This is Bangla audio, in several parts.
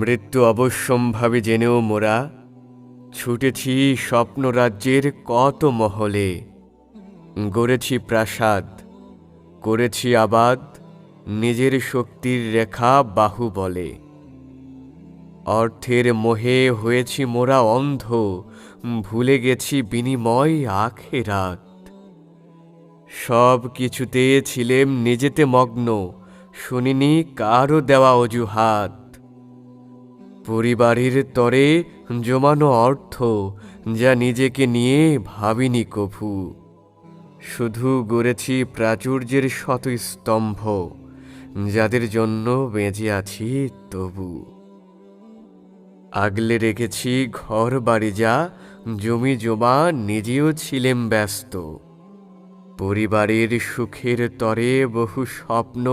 মৃত্যু অবশ্যম্ভাবী জেনেও মোরা ছুটেছি স্বপ্নরাজ্যের কত মহলে। গড়েছি প্রাসাদ, করেছি আবাদ, নিজের শক্তির রেখা বাহুবলে। অর্থের মোহে হয়েছি মোরা অন্ধ, ভুলে গেছি বিনিময় আখেরাত। সব কিছুতে ছিলেম নিজেতে মগ্ন, শুনিনি কারো দেওয়া অজুহাত। পরিবারের তরে জমানো অর্থ, যা নিজেকে নিয়ে ভাবিনি কভু। শুধু গড়েছি প্রাচুর্যের শত স্তম্ভ, যাদের জন্য বেঁচে আছি তবু। আগলে রেখেছি ঘর বাড়ি যা, জমি জমা নিজেও ছিলেম ব্যস্ত। পরিবারের সুখের তরে বহু স্বপ্ন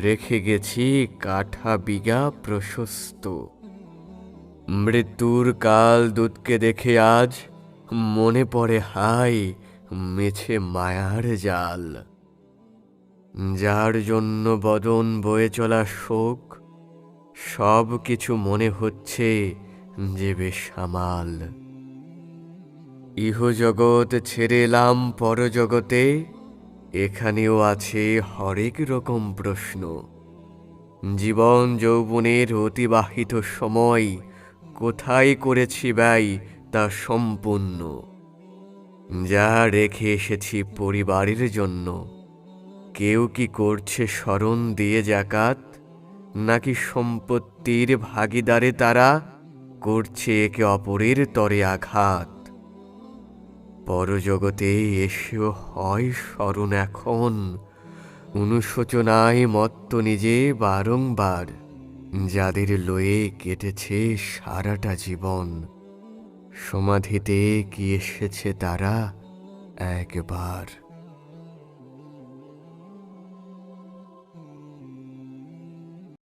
রেখে গেছি কাঠা বিঘা প্রশস্ত। মৃত্যুর কাল দূতকে দেখে আজ মনে পড়ে হায় মেছে মায়ার জাল। যার জন্য বদন বয়ে চলা শোক, সব কিছু মনে হচ্ছে যে বেসামাল। ইহজগৎ ছেড়ে এলাম পরজগতে, এখানেও আছে হরেক রকম প্রশ্ন। জীবন যৌবনের অতিবাহিত সময় কোথায় করেছি ব্যয় তা সম্পূর্ণ। যা রেখে এসেছি পরিবারের জন্য, কেউ কি করছে স্মরণ দিয়ে জাকাত, নাকি সম্পত্তির ভাগীদারে তারা করছে একে অপরের তরে আঘাত। পরজগতে এসেও হয় স্মরণ এখন, অনুশোচনায় মত্ত নিজে বারংবার। যাদের লয়ে কেটেছে সারাটা জীবন, সমাধিতে কি এসেছে তারা একবার।